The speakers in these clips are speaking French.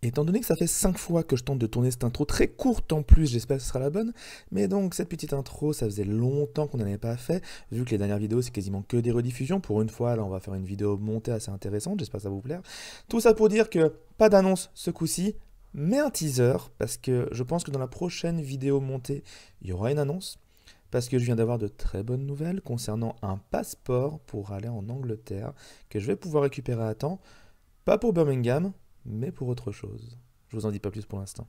Étant donné que ça fait 5 fois que je tente de tourner cette intro très courte en plus, j'espère que ce sera la bonne, mais donc cette petite intro, ça faisait longtemps qu'on n'en avait pas fait, vu que les dernières vidéos c'est quasiment que des rediffusions, pour une fois là on va faire une vidéo montée assez intéressante, j'espère que ça va vous plaire. Tout ça pour dire que pas d'annonce ce coup-ci, mais un teaser, parce que je pense que dans la prochaine vidéo montée, il y aura une annonce, parce que je viens d'avoir de très bonnes nouvelles concernant un passeport pour aller en Angleterre, que je vais pouvoir récupérer à temps, pas pour Birmingham, mais pour autre chose. Je vous en dis pas plus pour l'instant.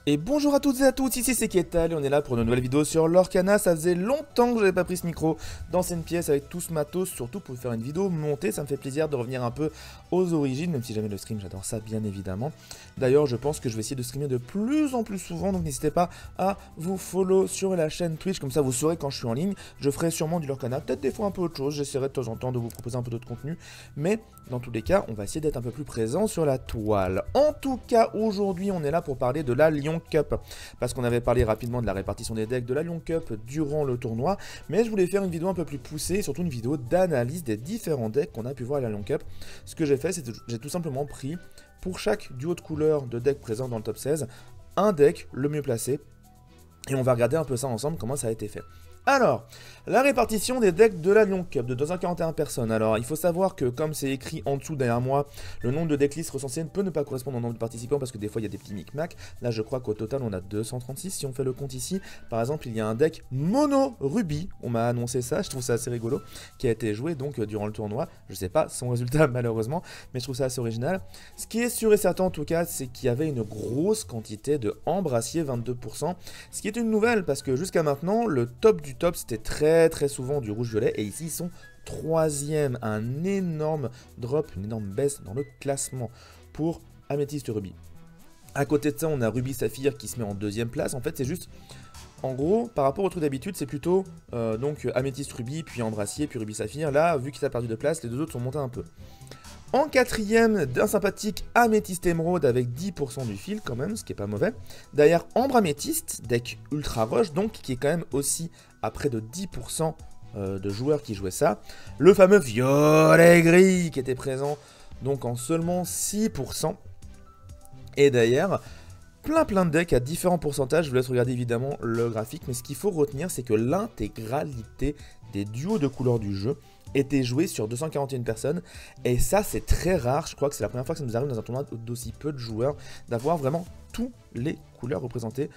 Et bonjour à toutes et à tous, ici c'est Ketal et on est là pour une nouvelle vidéo sur Lorcana. Ça faisait longtemps que j'avais pas pris ce micro dans cette pièce avec tout ce matos, surtout pour faire une vidéo montée. Ça me fait plaisir de revenir un peu aux origines, même si jamais le stream, j'adore ça bien évidemment. D'ailleurs, je pense que je vais essayer de streamer de plus en plus souvent, donc n'hésitez pas à vous follow sur la chaîne Twitch, comme ça vous saurez quand je suis en ligne. Je ferai sûrement du Lorcana, peut-être des fois un peu autre chose, j'essaierai de temps en temps de vous proposer un peu d'autres contenus, mais dans tous les cas, on va essayer d'être un peu plus présent sur la toile. En tout cas, aujourd'hui, on est là pour parler de la Lyon Cup, parce qu'on avait parlé rapidement de la répartition des decks de la Lyon Cup durant le tournoi, mais je voulais faire une vidéo un peu plus poussée, surtout une vidéo d'analyse des différents decks qu'on a pu voir à la Lyon Cup. Ce que j'ai fait, c'est que j'ai tout simplement pris, pour chaque duo de couleurs de deck présent dans le top 16, un deck le mieux placé, et on va regarder un peu ça ensemble, comment ça a été fait. Alors, la répartition des decks de la Lyon Cup de 241 personnes. Alors, il faut savoir que comme c'est écrit en dessous derrière moi, le nombre de decklists recensés peut ne pas correspondre au nombre de participants parce que des fois il y a des petits micmacs. Là, je crois qu'au total on a 236 si on fait le compte ici. Par exemple, il y a un deck mono rubis, on m'a annoncé ça, je trouve ça assez rigolo, qui a été joué donc durant le tournoi. Je sais pas son résultat malheureusement, mais je trouve ça assez original. Ce qui est sûr et certain en tout cas, c'est qu'il y avait une grosse quantité de ambracier 22%, ce qui est une nouvelle parce que jusqu'à maintenant, le top du top c'était très souvent du rouge-violet et ici ils sont 3e, un énorme drop, une énorme baisse dans le classement pour Améthyste Rubis. À côté de ça on a Rubis Saphir qui se met en 2e place, en fait c'est juste, en gros par rapport au truc d'habitude c'est plutôt donc Améthyste Rubis puis Embracier puis Rubis Saphir, là vu qu'il a perdu de place les deux autres sont montés un peu. En 4e, d'un sympathique Améthyste Émeraude avec 10% du fil quand même, ce qui est pas mauvais. Derrière Ambre Améthyste, deck Ultra Roche, donc qui est quand même aussi à près de 10% de joueurs qui jouaient ça. Le fameux Violet Gris qui était présent donc en seulement 6%. Et derrière, plein de decks à différents pourcentages, je vous laisse regarder évidemment le graphique, mais ce qu'il faut retenir c'est que l'intégralité des duos de couleurs du jeu était joué sur 241 personnes, et ça c'est très rare, je crois que c'est la première fois que ça nous arrive dans un tournoi d'aussi peu de joueurs, d'avoir vraiment toutes les couleurs représentées.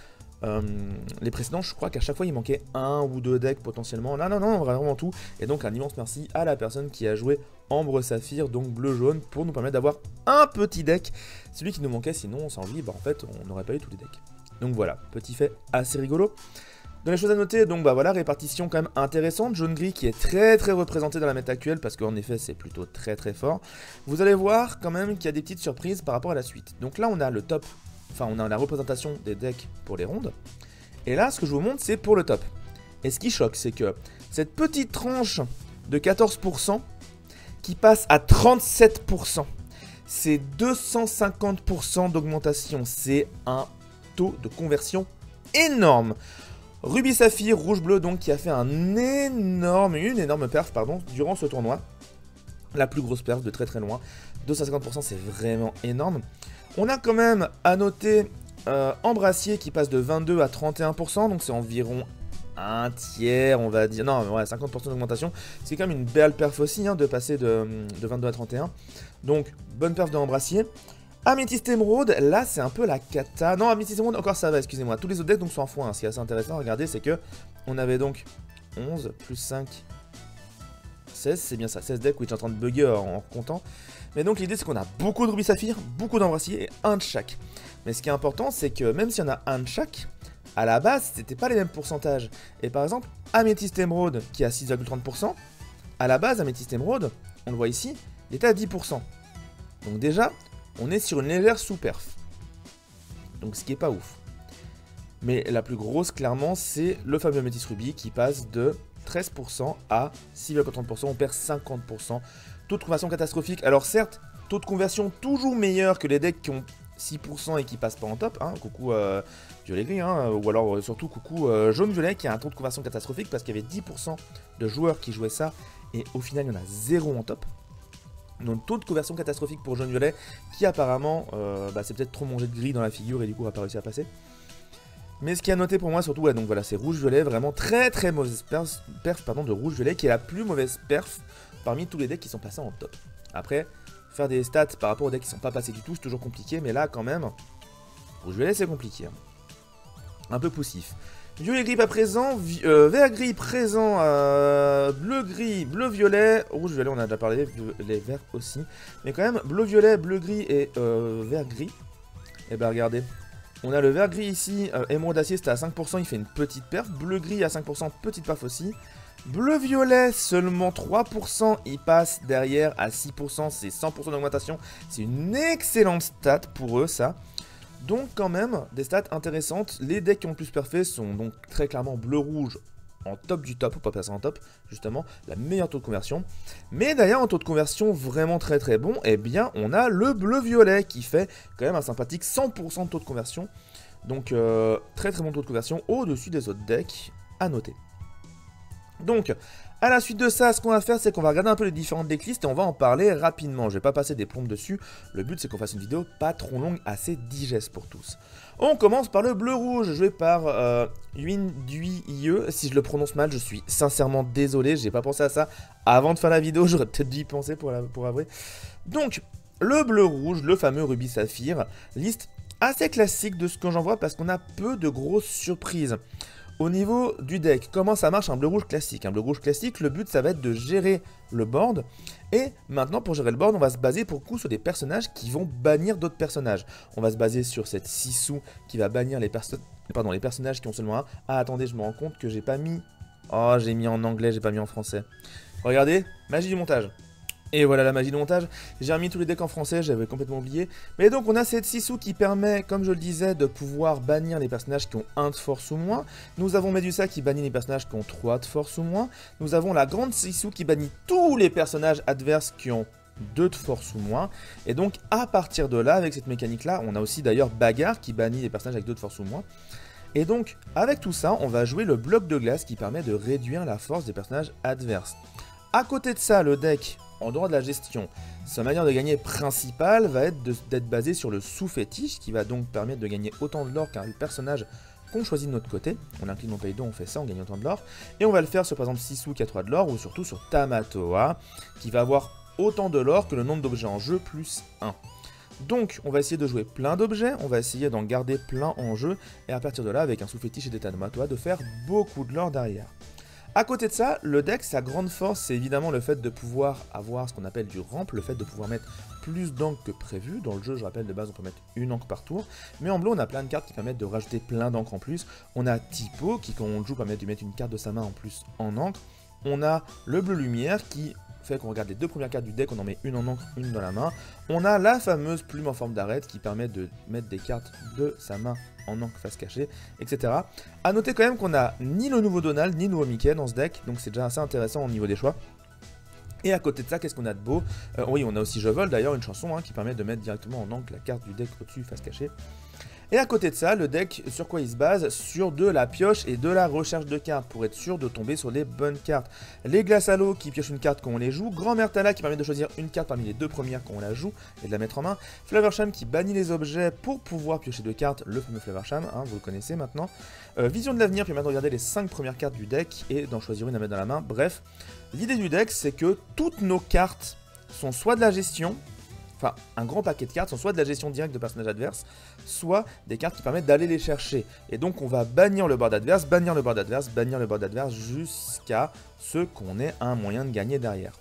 Les précédents, je crois qu'à chaque fois il manquait un ou deux decks potentiellement, non, vraiment tout, et donc un immense merci à la personne qui a joué Ambre Saphir, donc bleu-jaune, pour nous permettre d'avoir un petit deck, celui qui nous manquait, sinon on s'en vit, bah en fait on n'aurait pas eu tous les decks. Donc voilà, petit fait assez rigolo. Dans les choses à noter, donc bah voilà, répartition quand même intéressante, jaune-gris qui est très représenté dans la méta actuelle parce qu'en effet c'est plutôt très fort. Vous allez voir quand même qu'il y a des petites surprises par rapport à la suite. Donc là on a le top, enfin on a la représentation des decks pour les rondes. Et là ce que je vous montre c'est pour le top. Et ce qui choque c'est que cette petite tranche de 14% qui passe à 37%, c'est 250% d'augmentation, c'est un taux de conversion énorme. Rubis Saphir, rouge-bleu donc, qui a fait une énorme perf durant ce tournoi. La plus grosse perf de très loin. 250% c'est vraiment énorme. On a quand même à noter Embracier qui passe de 22 à 31%, donc c'est environ un tiers on va dire. Non, ouais, 50% d'augmentation. C'est quand même une belle perf aussi hein, de passer de 22 à 31. Donc bonne perf de Embracier. Améthyste Émeraude, là c'est un peu la cata. Non, Améthyste Émeraude, encore ça va, excusez-moi. Tous les autres decks donc sont en foin. Ce qui est assez intéressant, regardez, c'est que on avait donc 11 plus 5, 16, c'est bien ça, 16 decks. Oui, je suis en train de bugger en comptant. Mais donc l'idée c'est qu'on a beaucoup de Rubis Saphir, beaucoup d'Embracier et un de chaque. Mais ce qui est important, c'est que même s'il y en a un de chaque, à la base, c'était pas les mêmes pourcentages. Et par exemple, Améthyste Émeraude qui a 6,30%, à la base, Améthyste Émeraude, on le voit ici, il était à 10%. Donc déjà, on est sur une légère sous-perf. Donc ce qui est pas ouf. Mais la plus grosse, clairement, c'est le fameux Améthyste Rubis qui passe de 13% à 6,30%. On perd 50%. Taux de conversion catastrophique. Alors certes, taux de conversion toujours meilleur que les decks qui ont 6% et qui passent pas en top. Hein. Coucou violet gris. Hein. Ou alors surtout coucou jaune-violet qui a un taux de conversion catastrophique parce qu'il y avait 10% de joueurs qui jouaient ça. Et au final, il y en a 0 en top. Donc taux de conversion catastrophique pour jaune-violet, qui apparemment, c'est peut-être trop mangé de gris dans la figure et du coup va pas réussir à passer. Mais ce qui est à noter pour moi surtout, ouais, donc voilà, c'est rouge-violet, vraiment très très mauvaise perf de rouge-violet, qui est la plus mauvaise perf parmi tous les decks qui sont passés en top. Après, faire des stats par rapport aux decks qui sont pas passés du tout, c'est toujours compliqué, mais là quand même, rouge-violet c'est compliqué. Hein. Un peu poussif. Violet-gris pas présent, vert-gris présent, bleu-gris, bleu-violet, rouge-violet on a déjà parlé, les verts aussi. Mais quand même, bleu-violet, bleu-gris et vert-gris. Et bah regardez, on a le vert-gris ici, émeraude d'acier c'était à 5%, il fait une petite perf. Bleu-gris à 5%, petite perf aussi. Bleu-violet seulement 3%, il passe derrière à 6%, c'est 100% d'augmentation. C'est une excellente stat pour eux ça. Donc quand même, des stats intéressantes. Les decks qui ont le plus perfait sont donc très clairement bleu-rouge en top du top, ou pas passer en top, justement, la meilleure taux de conversion. Mais d'ailleurs, en taux de conversion vraiment très très bon, eh bien, on a le bleu-violet qui fait quand même un sympathique 100% de taux de conversion. Donc très très bon taux de conversion au-dessus des autres decks, à noter. Donc, à la suite de ça, ce qu'on va faire, c'est qu'on va regarder un peu les différentes decklists et on va en parler rapidement. Je vais pas passer des plombes dessus. Le but, c'est qu'on fasse une vidéo pas trop longue, assez digeste pour tous. On commence par le bleu-rouge, joué par Yuindui. Si je le prononce mal, je suis sincèrement désolé. J'ai pas pensé à ça avant de faire la vidéo. J'aurais peut-être dû y penser pour avouer. Donc, le bleu-rouge, le fameux Rubis Saphir. Liste assez classique de ce que j'en vois parce qu'on a peu de grosses surprises. Au niveau du deck, comment ça marche un bleu-rouge classique? Un bleu-rouge classique, le but ça va être de gérer le board. Et maintenant pour gérer le board, on va se baser pour le coup sur des personnages qui vont bannir d'autres personnages. On va se baser sur cette Sisu qui va bannir les personnages qui ont seulement un. Ah attendez, je me rends compte que j'ai pas mis... Oh j'ai mis en anglais, j'ai pas mis en français. Regardez, magie du montage. Et voilà la magie de montage, j'ai remis tous les decks en français, j'avais complètement oublié. Mais donc on a cette Sisu qui permet, comme je le disais, de pouvoir bannir les personnages qui ont 1 de force ou moins. Nous avons Medusa qui bannit les personnages qui ont 3 de force ou moins. Nous avons la grande Sisu qui bannit tous les personnages adverses qui ont 2 de force ou moins. Et donc à partir de là, avec cette mécanique là, on a aussi d'ailleurs Bagarre qui bannit les personnages avec 2 de force ou moins. Et donc avec tout ça, on va jouer le bloc de glace qui permet de réduire la force des personnages adverses. À côté de ça, le deck... En dehors de la gestion, sa manière de gagner principale va être d'être basée sur le sous-fétiche, qui va donc permettre de gagner autant de l'or qu'un personnage qu'on choisit de notre côté. On incline mon paye 2, on fait ça, on gagne autant de l'or. Et on va le faire sur par exemple Sisu qui a 3 de l'or, ou surtout sur Tamatoa, qui va avoir autant de l'or que le nombre d'objets en jeu plus 1. Donc on va essayer de jouer plein d'objets, on va essayer d'en garder plein en jeu, et à partir de là, avec un sous-fétiche et des Tamatoa, de faire beaucoup de l'or derrière. A côté de ça, le deck, sa grande force, c'est évidemment le fait de pouvoir avoir ce qu'on appelle du ramp, le fait de pouvoir mettre plus d'encre que prévu. Dans le jeu, je rappelle, de base, on peut mettre une encre par tour. Mais en bleu, on a plein de cartes qui permettent de rajouter plein d'encre en plus. On a Typo, qui quand on le joue, permet de mettre une carte de sa main en plus en encre. On a le bleu lumière, qui fait qu'on regarde les 2 premières cartes du deck, on en met une en encre, une dans la main. On a la fameuse plume en forme d'arête, qui permet de mettre des cartes de sa main en encre face cachée, etc. A noter quand même qu'on a ni le nouveau Donald, ni le nouveau Mickey dans ce deck, donc c'est déjà assez intéressant au niveau des choix. Et à côté de ça, qu'est-ce qu'on a de beau? Oui, on a aussi Je vole, d'ailleurs, une chanson qui permet de mettre directement en encre la carte du deck au-dessus, face cachée. Et à côté de ça, le deck, sur quoi il se base? Sur de la pioche et de la recherche de cartes, pour être sûr de tomber sur les bonnes cartes. Les glaces à l'eau qui piochent une carte quand on les joue, Grand-mère Tala qui permet de choisir une carte parmi les 2 premières quand on la joue et de la mettre en main, Flaversham qui bannit les objets pour pouvoir piocher 2 cartes, le fameux Flaversham, vous le connaissez maintenant. Vision de l'avenir permet de regarder les 5 premières cartes du deck et d'en choisir une à mettre dans la main. Bref, l'idée du deck, c'est que toutes nos cartes sont soit de la gestion, enfin, un grand paquet de cartes sont soit de la gestion directe de personnages adverses, soit des cartes qui permettent d'aller les chercher. Et donc on va bannir le board adverse, bannir le board adverse, bannir le board adverse, jusqu'à ce qu'on ait un moyen de gagner derrière.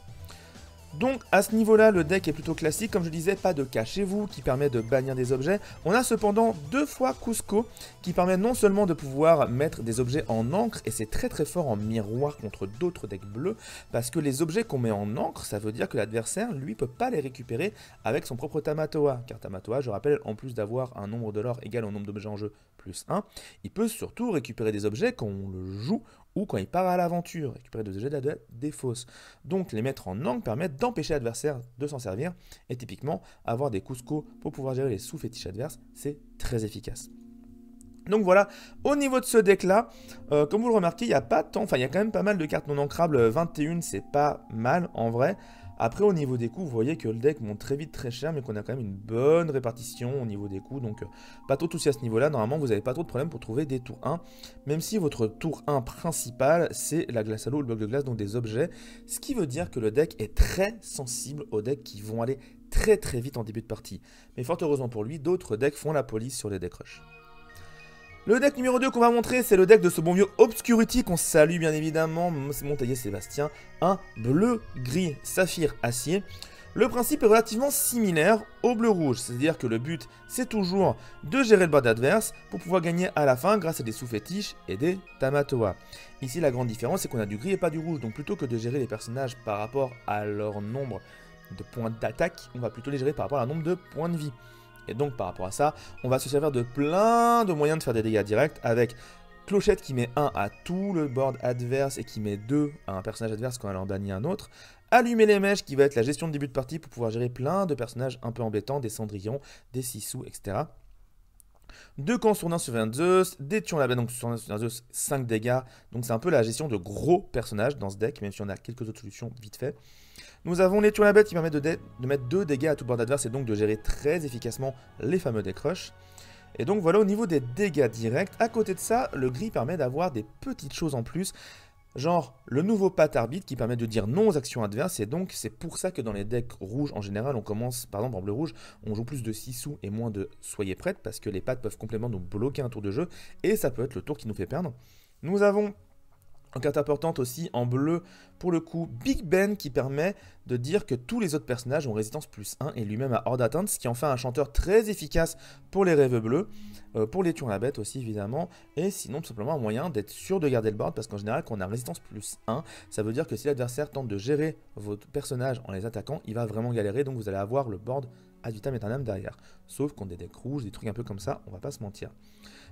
Donc à ce niveau-là, le deck est plutôt classique, comme je disais, pas de cachez-vous qui permet de bannir des objets. On a cependant 2 fois Cusco qui permet non seulement de pouvoir mettre des objets en encre, et c'est très très fort en miroir contre d'autres decks bleus, parce que les objets qu'on met en encre, ça veut dire que l'adversaire, lui, peut pas les récupérer avec son propre Tamatoa. Car Tamatoa, je rappelle, en plus d'avoir un nombre de l'or égal au nombre d'objets en jeu plus 1, il peut surtout récupérer des objets quand on le joue ou quand il part à l'aventure, récupérer des objets des fausses. Donc les mettre en encre permet d'empêcher l'adversaire de s'en servir, et typiquement avoir des Cusco pour pouvoir gérer les sous-fétiches adverses, c'est très efficace. Donc voilà, au niveau de ce deck là, comme vous le remarquez, il n'y a pas tant, enfin il y a quand même pas mal de cartes non ancrables, 21 c'est pas mal en vrai. Après, au niveau des coûts, vous voyez que le deck monte très vite très cher, mais qu'on a quand même une bonne répartition au niveau des coûts. Donc, pas trop de soucis à ce niveau-là. Normalement, vous n'avez pas trop de problèmes pour trouver des tours 1. Même si votre tour 1 principal, c'est la glace à l'eau ou le bloc de glace, donc des objets. Ce qui veut dire que le deck est très sensible aux decks qui vont aller très très vite en début de partie. Mais fort heureusement pour lui, d'autres decks font la police sur les decks rush. Le deck numéro 2 qu'on va montrer, c'est le deck de ce bon vieux Obscurity qu'on salue bien évidemment, Montaillé Sébastien, un bleu-gris saphir-acier. Le principe est relativement similaire au bleu-rouge, c'est-à-dire que le but c'est toujours de gérer le board adverse pour pouvoir gagner à la fin grâce à des sous-fétiches et des Tamatoa. Ici la grande différence c'est qu'on a du gris et pas du rouge, donc plutôt que de gérer les personnages par rapport à leur nombre de points d'attaque, on va plutôt les gérer par rapport à leur nombre de points de vie. Et donc par rapport à ça, on va se servir de plein de moyens de faire des dégâts directs avec Clochette qui met 1 à tout le board adverse et qui met 2 à un personnage adverse quand elle en bannit un autre. Allumer les mèches qui va être la gestion de début de partie pour pouvoir gérer plein de personnages un peu embêtants, des Cendrillons, des Sissou, etc. 2 camps sur un Zeus, des Tion là-bas, donc sur un Zeus 5 dégâts. Donc c'est un peu la gestion de gros personnages dans ce deck, même si on a quelques autres solutions vite fait. Nous avons les Tion la bête qui permettent de mettre 2 dégâts à tout board adverse et donc de gérer très efficacement les fameux deck rush. Et donc voilà au niveau des dégâts directs. À côté de ça, le gris permet d'avoir des petites choses en plus. Genre le nouveau patte arbitre qui permet de dire non aux actions adverses. Et donc c'est pour ça que dans les decks rouges en général, on commence, par exemple en bleu rouge, on joue plus de 6 sous et moins de soyez prête. Parce que les pattes peuvent complètement nous bloquer un tour de jeu. Et ça peut être le tour qui nous fait perdre. Nous avons... en carte importante aussi, en bleu, pour le coup, Big Ben qui permet de dire que tous les autres personnages ont résistance plus 1 et lui-même a hors d'atteinte, ce qui en fait un chanteur très efficace pour les rêves bleus, pour les Tion la bête aussi évidemment, et sinon tout simplement un moyen d'être sûr de garder le board, parce qu'en général quand on a résistance plus 1, ça veut dire que si l'adversaire tente de gérer votre personnage en les attaquant, il va vraiment galérer, donc vous allez avoir le board ad vitam aeternam derrière. Sauf contre des decks rouges, des trucs un peu comme ça, on va pas se mentir.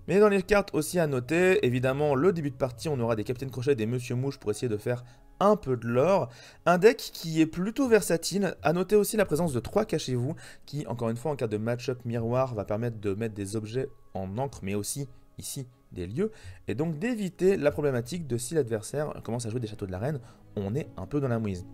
Mais dans les cartes aussi à noter, évidemment, le début de partie, on aura des Capitaine Crochet et des Monsieur Mouche pour essayer de faire un peu de l'or. Un deck qui est plutôt versatile. À noter aussi la présence de 3 cachez-vous, qui, encore une fois, en cas de match-up miroir, va permettre de mettre des objets en encre, mais aussi, ici, des lieux. Et donc d'éviter la problématique de si l'adversaire commence à jouer des châteaux de la reine, on est un peu dans la mouise.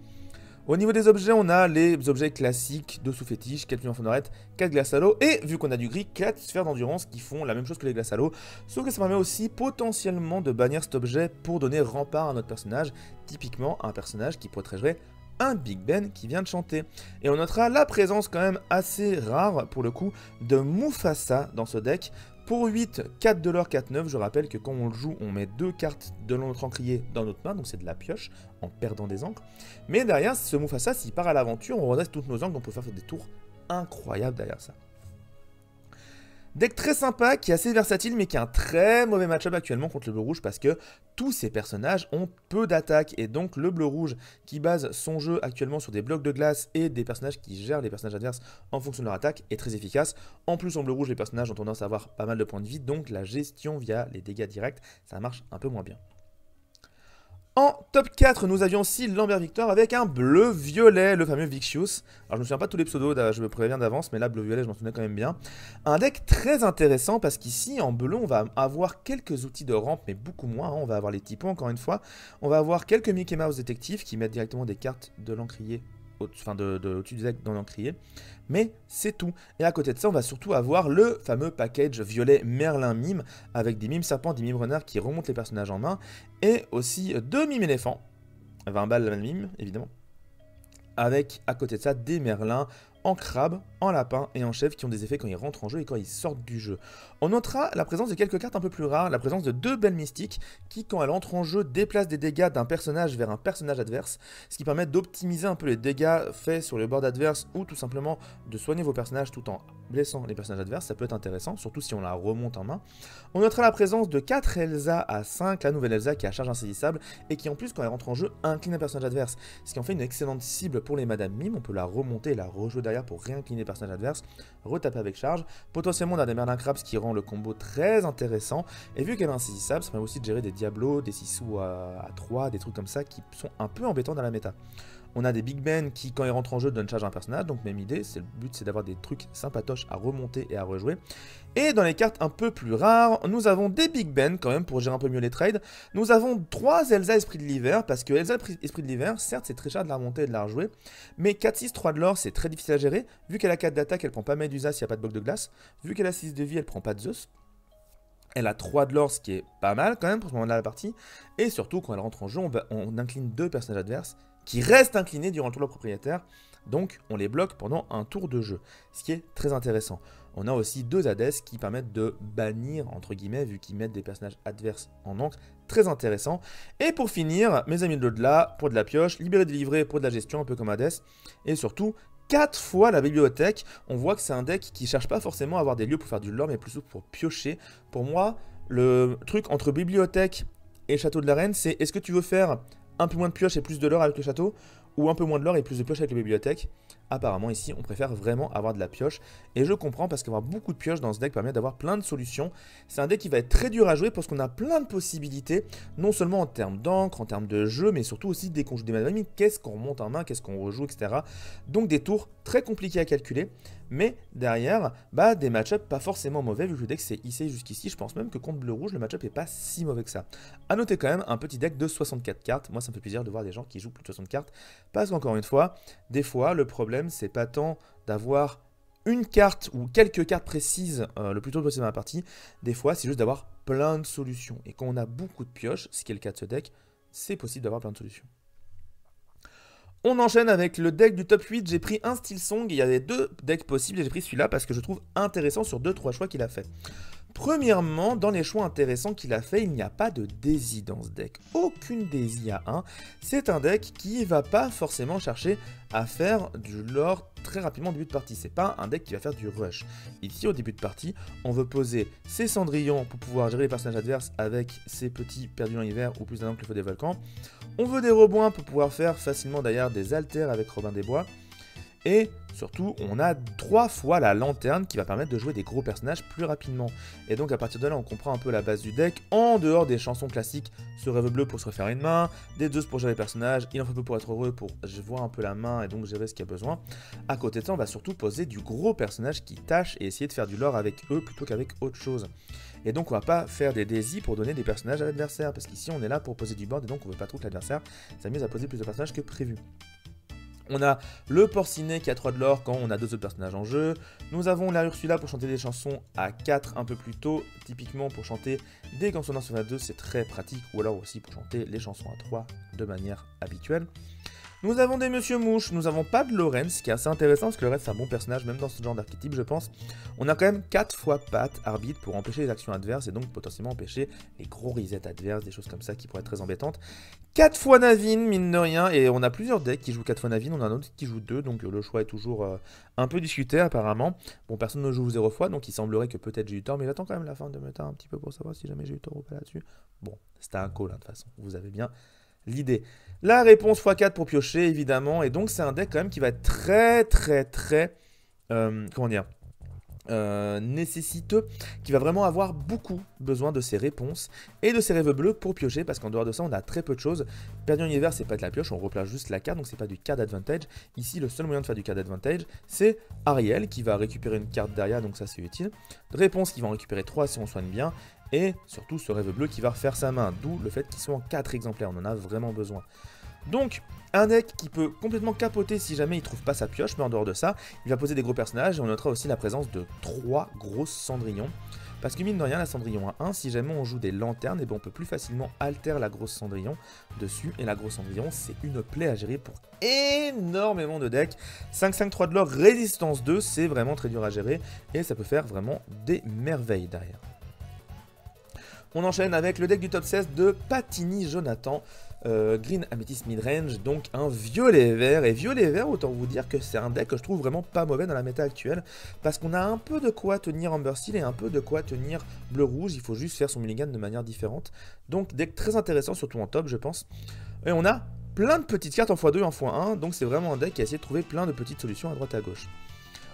Au niveau des objets, on a les objets classiques de sous-fétiche, 4 en fondorette, 4 glaces à l'eau, et vu qu'on a du gris, 4 sphères d'endurance qui font la même chose que les glaces à l'eau, sauf que ça permet aussi potentiellement de bannir cet objet pour donner rempart à notre personnage, typiquement un personnage qui protégerait un Big Ben qui vient de chanter. Et on notera la présence quand même assez rare, pour le coup, de Mufasa dans ce deck. Pour 8, 4 de l'or, 4 9, je rappelle que quand on le joue, on met 2 cartes de notre encrier dans notre main, donc c'est de la pioche, en perdant des encres. Mais derrière, ce Mufasa, s'il part à l'aventure, on redresse toutes nos encres, donc on peut faire des tours incroyables derrière ça. Deck très sympa, qui est assez versatile, mais qui a un très mauvais match-up actuellement contre le bleu-rouge, parce que tous ces personnages ont peu d'attaque, et donc le bleu-rouge, qui base son jeu actuellement sur des blocs de glace et des personnages qui gèrent les personnages adverses en fonction de leur attaque, est très efficace. En plus, en bleu-rouge, les personnages ont tendance à avoir pas mal de points de vie, donc la gestion via les dégâts directs, ça marche un peu moins bien. En top 4, nous avions aussi Lambert Victor avec un bleu-violet, le fameux Vicious. Alors je me souviens pas de tous les pseudos, je me préviens d'avance, mais là bleu-violet je m'en souviens quand même bien. Un deck très intéressant parce qu'ici en bleu on va avoir quelques outils de rampe, mais beaucoup moins, hein. On va avoir les typos encore une fois. On va avoir quelques Mickey Mouse détectives qui mettent directement des cartes de l'encrier, enfin au-dessus du deck dans l'encrier. Mais c'est tout. Et à côté de ça, on va surtout avoir le fameux package violet Merlin Mime, avec des mimes serpents, des mimes renards qui remontent les personnages en main, et aussi 2 mimes éléphants, 20 balles la même mime, évidemment, avec à côté de ça des merlins en crabe, en lapin et en chèvre qui ont des effets quand ils rentrent en jeu et quand ils sortent du jeu. On notera la présence de quelques cartes un peu plus rares, la présence de 2 belles mystiques qui, quand elles entrent en jeu, déplacent des dégâts d'un personnage vers un personnage adverse, ce qui permet d'optimiser un peu les dégâts faits sur le board adverse ou tout simplement de soigner vos personnages tout en blessant les personnages adverses. Ça peut être intéressant, surtout si on la remonte en main. On notera la présence de 4 Elsa à 5, la nouvelle Elsa qui a charge insaisissable et qui en plus, quand elle rentre en jeu, incline un personnage adverse, ce qui en fait une excellente cible pour les Madame Mime. On peut la remonter et la rejouer derrière pour réincliner le personnage adverse, retaper avec charge. Potentiellement on a des Merlin Crabs qui rend le combo très intéressant, et vu qu'elle est insaisissable, ça permet aussi de gérer des Diablos, des Sissou à 3, des trucs comme ça qui sont un peu embêtants dans la méta. On a des Big Ben qui, quand ils rentrent en jeu, donnent charge à un personnage. Donc même idée, le but c'est d'avoir des trucs sympatoches à remonter et à rejouer. Et dans les cartes un peu plus rares, nous avons des Big Ben quand même pour gérer un peu mieux les trades. Nous avons 3 Elsa Esprit de l'Hiver, parce que Elsa Esprit de l'Hiver, certes c'est très cher de la remonter et de la rejouer, mais 4-6, 3 de l'or c'est très difficile à gérer. Vu qu'elle a 4 d'attaque, elle prend pas Medusa s'il n'y a pas de bloc de glace. Vu qu'elle a 6 de vie, elle prend pas de Zeus. Elle a 3 de l'or, ce qui est pas mal quand même pour ce moment-là de la partie. Et surtout, quand elle rentre en jeu, on incline 2 personnages adverses qui restent inclinés durant le tour de leur propriétaire. Donc, on les bloque pendant un tour de jeu, ce qui est très intéressant. On a aussi 2 Hades qui permettent de bannir, entre guillemets, vu qu'ils mettent des personnages adverses en encre. Très intéressant. Et pour finir, mes amis de l'au-delà, pour de la pioche, libérer de livrer pour de la gestion, un peu comme Hades. Et surtout, 4 fois la bibliothèque. On voit que c'est un deck qui cherche pas forcément à avoir des lieux pour faire du lore, mais plutôt pour piocher. Pour moi, le truc entre bibliothèque et château de la reine, c'est est-ce que tu veux faire un peu moins de pioche et plus de lore avec le château, ou un peu moins de lore et plus de pioche avec la bibliothèque? Apparemment ici on préfère vraiment avoir de la pioche, et je comprends parce qu'avoir beaucoup de pioche dans ce deck permet d'avoir plein de solutions. C'est un deck qui va être très dur à jouer parce qu'on a plein de possibilités, non seulement en termes d'encre, en termes de jeu, mais surtout aussi dès qu'on joue des mains, qu'est-ce qu'on remonte en main, qu'est-ce qu'on rejoue, etc. Donc des tours très compliqués à calculer, mais derrière, des match-up pas forcément mauvais vu que le deck s'est hissé jusqu'ici. Je pense même que contre bleu-rouge, le match-up est pas si mauvais que ça. A noter quand même un petit deck de 64 cartes. Moi ça me fait plaisir de voir des gens qui jouent plus de 60 cartes, parce qu'encore une fois, des fois le problème c'est pas tant d'avoir une carte ou quelques cartes précises le plus tôt possible dans la partie. Des fois c'est juste d'avoir plein de solutions, et quand on a beaucoup de pioches, ce qui est le cas de ce deck, c'est possible d'avoir plein de solutions. On enchaîne avec le deck du top 8, j'ai pris un Steel Song, il y avait 2 decks possibles et j'ai pris celui-là parce que je trouve intéressant sur 2-3 choix qu'il a fait. Premièrement, dans les choix intéressants qu'il a fait, il n'y a pas de Daisy dans ce deck. Aucune Daisy à 1. C'est un deck qui va pas forcément chercher à faire du lore très rapidement au début de partie. C'est pas un deck qui va faire du rush. Ici, au début de partie, on veut poser ses Cendrillons pour pouvoir gérer les personnages adverses avec ses petits perdus dans l'hiver ou plus d'un an que le feu des volcans. On veut des Reboins pour pouvoir faire facilement d'ailleurs des alters avec Robin des Bois. Et surtout, on a 3 fois la lanterne qui va permettre de jouer des gros personnages plus rapidement. Et donc à partir de là, on comprend un peu la base du deck, en dehors des chansons classiques, ce rêve bleu pour se refaire une main, des Zeus pour gérer les personnages, il en faut peu pour être heureux pour voir un peu la main et donc gérer ce qu'il y a besoin. À côté de ça, on va surtout poser du gros personnage qui tâche et essayer de faire du lore avec eux plutôt qu'avec autre chose. Et donc on va pas faire des Daisy pour donner des personnages à l'adversaire, parce qu'ici on est là pour poser du board et donc on veut pas trop que l'adversaire s'amuse à poser plus de personnages que prévu. On a le Porcinet qui a 3 de l'or quand on a 2 autres personnages en jeu. Nous avons la Ursula pour chanter des chansons à 4 un peu plus tôt. Typiquement pour chanter des consonances sur la 2, c'est très pratique. Ou alors aussi pour chanter les chansons à 3 de manière habituelle. Nous avons des Monsieur Mouche, nous avons pas de Lorenz, qui est assez intéressant parce que Lorenz c'est un bon personnage, même dans ce genre d'archétype je pense. On a quand même 4 fois Pat, arbitre, pour empêcher les actions adverses et donc potentiellement empêcher les gros resets adverses, des choses comme ça qui pourraient être très embêtantes. 4 fois Navine, mine de rien, et on a plusieurs decks qui jouent 4 fois Navine, on a un autre qui joue 2, donc le choix est toujours un peu discuté apparemment. Bon, personne ne joue 0 fois, donc il semblerait que peut-être j'ai eu tort, mais j'attends quand même la fin de méta un petit peu pour savoir si jamais j'ai eu tort ou pas là-dessus. Bon, c'était un call de toute façon, vous avez bien l'idée. La réponse x4 pour piocher, évidemment. Et donc, c'est un deck quand même qui va être très comment dire, nécessiteux, qui va vraiment avoir beaucoup besoin de ses réponses et de ses rêves bleus pour piocher, parce qu'en dehors de ça, on a très peu de choses. Perdu en hiver, c'est pas de la pioche, on replace juste la carte, donc c'est pas du card advantage. Ici, le seul moyen de faire du card advantage, c'est Ariel qui va récupérer une carte derrière, donc ça c'est utile. Réponse qui va en récupérer 3 si on soigne bien. Et surtout ce rêve bleu qui va refaire sa main, d'où le fait qu'ils soient en 4 exemplaires, on en a vraiment besoin. Donc, un deck qui peut complètement capoter si jamais il trouve pas sa pioche, mais en dehors de ça, il va poser des gros personnages et on notera aussi la présence de 3 grosses Cendrillons. Parce que mine de rien, la Cendrillon à 1, si jamais on joue des lanternes, et ben on peut plus facilement alter la grosse Cendrillon dessus. Et la grosse Cendrillon, c'est une plaie à gérer pour énormément de decks. 5-5-3 de l'or, résistance 2, c'est vraiment très dur à gérer et ça peut faire vraiment des merveilles derrière. On enchaîne avec le deck du top 16 de Patini Jonathan, Green Amethyst Midrange, donc un violet vert. Et violet vert, autant vous dire que c'est un deck que je trouve vraiment pas mauvais dans la méta actuelle, parce qu'on a un peu de quoi tenir Amber Steel et un peu de quoi tenir bleu rouge, il faut juste faire son mulligan de manière différente. Donc deck très intéressant, surtout en top je pense. Et on a plein de petites cartes en x2 et en x1, donc c'est vraiment un deck qui a essayé de trouver plein de petites solutions à droite et à gauche.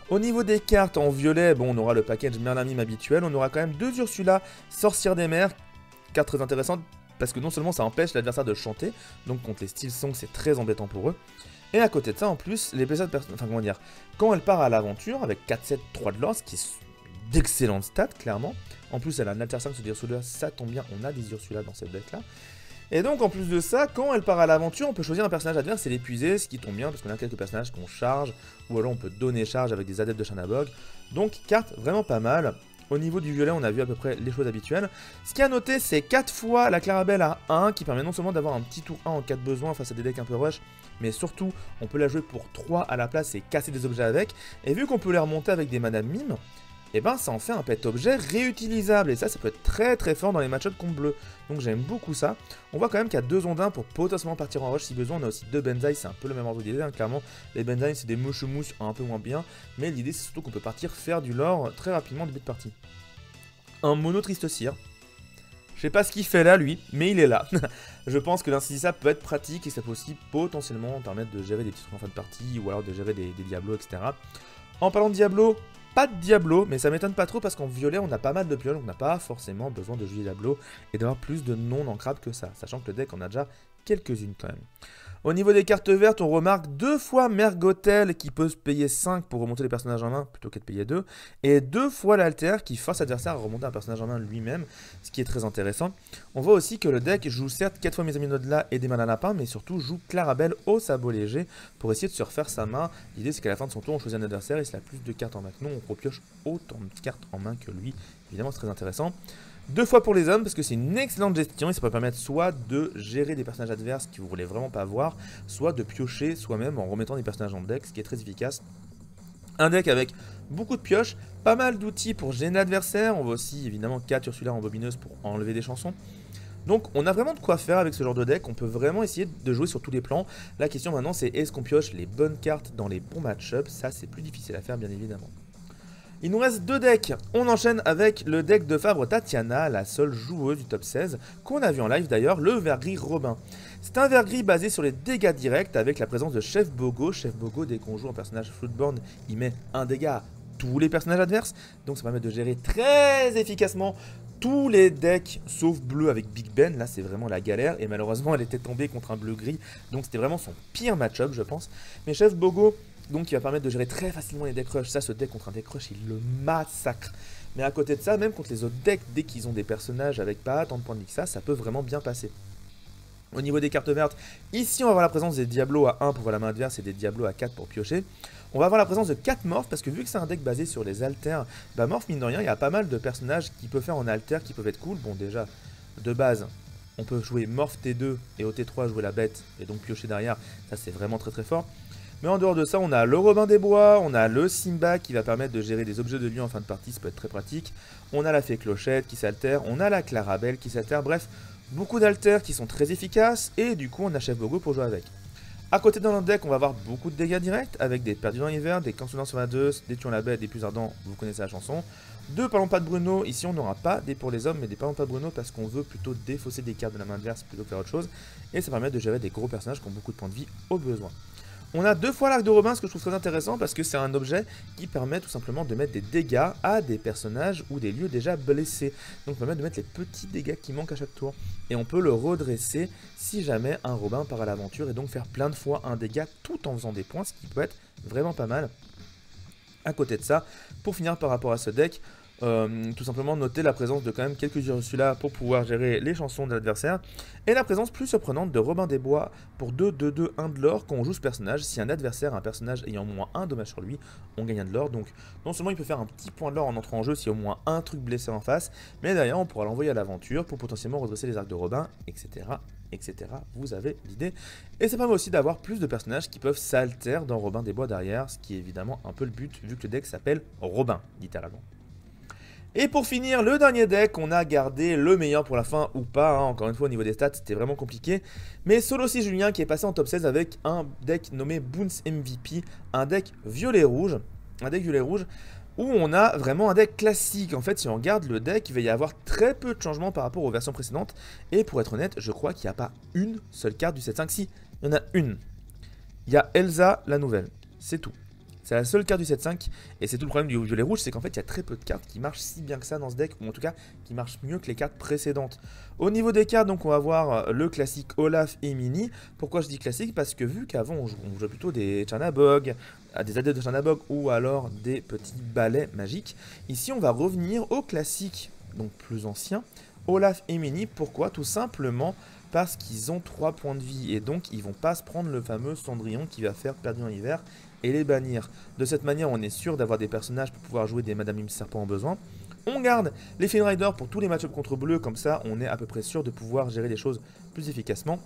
Au niveau des cartes en violet, bon, on aura le package Merlin Mime habituel, on aura quand même 2 Ursula, Sorcière des Mers, carte très intéressante parce que non seulement ça empêche l'adversaire de chanter, donc contre les Steel Songs c'est très embêtant pour eux, Et à côté de ça, en plus, les blessures de personnes, enfin comment dire, quand elle part à l'aventure avec 4-7, 3 de lore, ce qui est d'excellentes stats, clairement. En plus, elle a un alter 5 sur des Ursula, ça tombe bien, on a des Ursula dans cette deck là. Et donc, en plus de ça, quand elle part à l'aventure, on peut choisir un personnage adverse et l'épuiser, ce qui tombe bien, parce qu'on a quelques personnages qu'on charge, ou alors on peut donner charge avec des adeptes de Shanabog. Donc, carte vraiment pas mal. Au niveau du violet, on a vu à peu près les choses habituelles. Ce qu'il y a à noter, c'est 4 fois la Clarabelle à 1, qui permet non seulement d'avoir un petit tour 1 en cas de besoin face à des decks un peu rush, mais surtout, on peut la jouer pour 3 à la place et casser des objets avec. Et vu qu'on peut les remonter avec des mana mimes, et ben ça en fait un pet objet réutilisable. Et ça peut être très très fort dans les match-ups contre bleu. Donc j'aime beaucoup ça. On voit quand même qu'il y a 2 ondins pour potentiellement partir en rush si besoin. On a aussi 2 Benzaï, c'est un peu le même ordre d'idée. Hein. Clairement, les Benzaï c'est des mouches un peu moins bien. Mais l'idée c'est surtout qu'on peut partir faire du lore très rapidement au début de partie. Un mono Tristocir. Je sais pas ce qu'il fait là lui, mais il est là. Je pense que l'incisissable peut être pratique et ça peut aussi potentiellement permettre de gérer des petits trucs en fin de partie ou alors de gérer des Diablos, etc. En parlant de Diablo, pas de Diablo, mais ça m'étonne pas trop parce qu'en violet on a pas mal de pioches, donc on n'a pas forcément besoin de jouer Diablo et d'avoir plus de non-ancrables que ça, sachant que le deck en a déjà quelques-unes quand même. Au niveau des cartes vertes, on remarque 2 fois Mergotel qui peut se payer 5 pour remonter les personnages en main plutôt que de payer 2. Et 2 fois l'Alter qui force l'adversaire à remonter un personnage en main lui-même, ce qui est très intéressant. On voit aussi que le deck joue certes 4 fois mes amis au-delà et des mana lapins, mais surtout joue Clarabelle au sabot léger pour essayer de se refaire sa main. L'idée c'est qu'à la fin de son tour, on choisit un adversaire et s'il a plus de cartes en main que nous, on repioche autant de cartes en main que lui. Évidemment, c'est très intéressant. 2 fois pour les hommes parce que c'est une excellente gestion et ça peut permettre soit de gérer des personnages adverses que vous voulez vraiment pas voir, soit de piocher soi-même en remettant des personnages en deck, ce qui est très efficace. Un deck avec beaucoup de pioches, pas mal d'outils pour gêner l'adversaire, on voit aussi évidemment 4 Ursula en bobineuse pour enlever des chansons. Donc on a vraiment de quoi faire avec ce genre de deck, on peut vraiment essayer de jouer sur tous les plans. La question maintenant c'est est-ce qu'on pioche les bonnes cartes dans les bons match-ups, ça c'est plus difficile à faire bien évidemment. Il nous reste 2 decks. On enchaîne avec le deck de Fabre Tatiana, la seule joueuse du top 16, qu'on a vu en live d'ailleurs, le vert gris Robin. C'est un vert gris basé sur les dégâts directs avec la présence de Chef Bogo. Chef Bogo, dès qu'on joue un personnage Floodborn, il met un dégât à tous les personnages adverses. Donc ça permet de gérer très efficacement tous les decks sauf bleu avec Big Ben. Là c'est vraiment la galère et malheureusement elle était tombée contre un bleu gris. Donc c'était vraiment son pire match-up je pense. Mais Chef Bogo, donc il va permettre de gérer très facilement les deck rush. Ça, ce deck contre un deck rush, il le massacre. Mais à côté de ça, même contre les autres decks, dès qu'ils ont des personnages avec pas tant de points de vie que ça peut vraiment bien passer. Au niveau des cartes vertes, ici on va avoir la présence des Diablos à 1 pour voir la main adverse et des Diablos à 4 pour piocher. On va avoir la présence de 4 morphs parce que vu que c'est un deck basé sur les alters, bah morph mine de rien, il y a pas mal de personnages qui peuvent faire en alter qui peuvent être cool. Bon déjà, de base, on peut jouer morph T2 et au T3 jouer la bête et donc piocher derrière, ça c'est vraiment très très fort. Mais en dehors de ça, on a le Robin des Bois, on a le Simba qui va permettre de gérer des objets de lieu en fin de partie, ça peut être très pratique. On a la Fée Clochette qui s'altère, on a la Clarabelle qui s'altère, bref, beaucoup d'alters qui sont très efficaces et du coup on a Chef Bogo pour jouer avec. A côté dans notre deck, on va avoir beaucoup de dégâts directs avec des Perdus dans l'hiver, des Cancellants sur la 2, des Tuons la bête, des Plus ardents, vous connaissez la chanson. 2 Parlons pas de Bruno, ici on n'aura pas des pour les hommes mais des Parlons pas de Bruno parce qu'on veut plutôt défausser des cartes de la main adverse plutôt que faire autre chose. Et ça permet de gérer des gros personnages qui ont beaucoup de points de vie au besoin. On a 2 fois l'arc de Robin, ce que je trouve très intéressant parce que c'est un objet qui permet tout simplement de mettre des dégâts à des personnages ou des lieux déjà blessés. Donc permet de mettre les petits dégâts qui manquent à chaque tour. Et on peut le redresser si jamais un Robin part à l'aventure et donc faire plein de fois un dégât tout en faisant des points, ce qui peut être vraiment pas mal. À côté de ça, pour finir par rapport à ce deck, tout simplement noter la présence de quand même quelques Ursula pour pouvoir gérer les chansons de l'adversaire et la présence plus surprenante de Robin des Bois pour 2-2-2, 1 de l'or quand on joue ce personnage. Si un adversaire a un personnage ayant au moins 1 dommage sur lui, on gagne 1 de l'or. Donc non seulement il peut faire un petit point de l'or en entrant en jeu s'il y a au moins un truc blessé en face, mais derrière on pourra l'envoyer à l'aventure pour potentiellement redresser les arcs de Robin, etc. etc. Vous avez l'idée. Et ça permet aussi d'avoir plus de personnages qui peuvent s'alter dans Robin des Bois derrière, ce qui est évidemment un peu le but vu que le deck s'appelle Robin, littéralement. Et pour finir, le dernier deck, on a gardé le meilleur pour la fin ou pas, hein. Encore une fois au niveau des stats c'était vraiment compliqué. Mais Solo 6 Julien qui est passé en top 16 avec un deck nommé Boons MVP, un deck violet-rouge. Un deck violet-rouge où on a vraiment un deck classique. En fait si on regarde le deck, il va y avoir très peu de changements par rapport aux versions précédentes. Et pour être honnête, je crois qu'il n'y a pas une seule carte du 7-5. Si, il y en a une. Il y a Elsa la nouvelle, c'est tout. C'est la seule carte du 7-5 et c'est tout le problème du violet rouge, c'est qu'en fait il y a très peu de cartes qui marchent si bien que ça dans ce deck, ou en tout cas qui marchent mieux que les cartes précédentes. Au niveau des cartes, donc on va voir le classique Olaf et Mini. Pourquoi je dis classique? Parce que vu qu'avant on jouait plutôt des Chanabog, des adeptes de Chanabog ou alors des petits balais magiques, ici on va revenir au classique, donc plus ancien, Olaf et Mini. Pourquoi? Tout simplement parce qu'ils ont 3 points de vie et donc ils vont pas se prendre le fameux Cendrillon qui va faire perdu en hiver et les bannir. De cette manière, on est sûr d'avoir des personnages pour pouvoir jouer des Madame Mime Serpent en besoin. On garde les Flynn Rider pour tous les match-ups contre bleu, comme ça on est à peu près sûr de pouvoir gérer les choses plus efficacement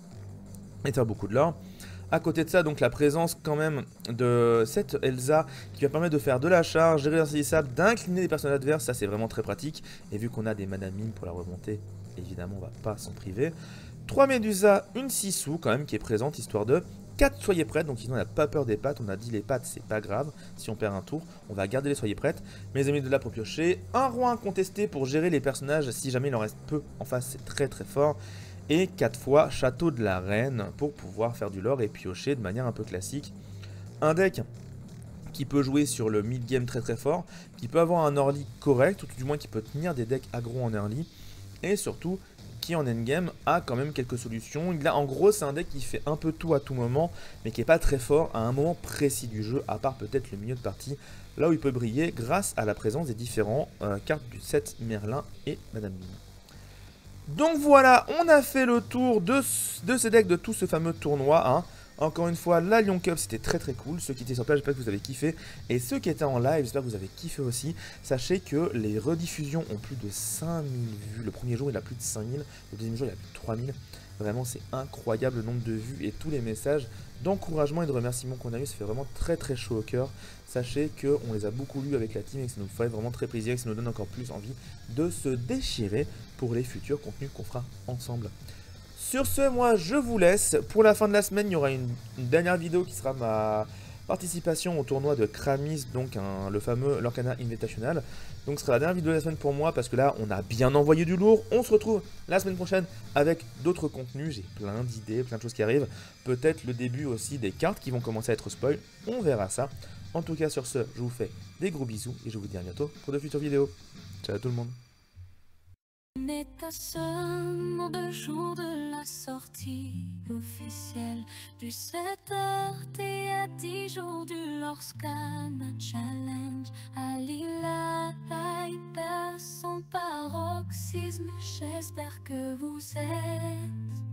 et faire beaucoup de lore. À côté de ça, donc la présence quand même de cette Elsa qui va permettre de faire de la charge, gérer l'insaisissable, d'incliner les personnages adverses, ça c'est vraiment très pratique. Et vu qu'on a des Madame Mime pour la remonter, évidemment on va pas s'en priver. 3 Médusa, une Sissou quand même qui est présente, histoire de 4 soyez prêtes, donc sinon on n'a pas peur des pattes, on a dit les pattes c'est pas grave, si on perd un tour, on va garder les soyez prêtes. Mes amis de là pour piocher, un roi incontesté pour gérer les personnages, si jamais il en reste peu en face c'est très très fort. Et 4 fois Château de la Reine pour pouvoir faire du lore et piocher de manière un peu classique. Un deck qui peut jouer sur le mid-game très très fort, qui peut avoir un early correct, ou tout du moins qui peut tenir des decks aggro en early, et surtout qui en endgame a quand même quelques solutions. Là en gros c'est un deck qui fait un peu tout à tout moment, mais qui n'est pas très fort à un moment précis du jeu, à part peut-être le milieu de partie, là où il peut briller grâce à la présence des différents cartes du set Merlin et Madame Mime. Donc voilà, on a fait le tour de ces decks, de tout ce fameux tournoi, hein. Encore une fois, la Lyon Cup, c'était très très cool. Ceux qui étaient sur place, j'espère que vous avez kiffé. Et ceux qui étaient en live, j'espère que vous avez kiffé aussi. Sachez que les rediffusions ont plus de 5000 vues. Le premier jour, il a plus de 5000. Le deuxième jour, il a plus de 3000. Vraiment, c'est incroyable le nombre de vues et tous les messages d'encouragement et de remerciements qu'on a eu. Ça fait vraiment très très chaud au cœur. Sachez qu'on les a beaucoup lus avec la team et que ça nous fait vraiment très plaisir et que ça nous donne encore plus envie de se déchirer pour les futurs contenus qu'on fera ensemble. Sur ce, moi je vous laisse. Pour la fin de la semaine, il y aura une dernière vidéo qui sera ma participation au tournoi de Kramis, donc le fameux Lorcana Invitational. Donc ce sera la dernière vidéo de la semaine pour moi parce que là on a bien envoyé du lourd. On se retrouve la semaine prochaine avec d'autres contenus. J'ai plein d'idées, plein de choses qui arrivent. Peut-être le début aussi des cartes qui vont commencer à être spoil. On verra ça. En tout cas sur ce, je vous fais des gros bisous et je vous dis à bientôt pour de futures vidéos. Ciao tout le monde. N'est qu'à seulement 2 jours de la sortie officielle du 7h et à 10 jours du Lorcana Challenge. Alila perd son paroxysme, j'espère que vous êtes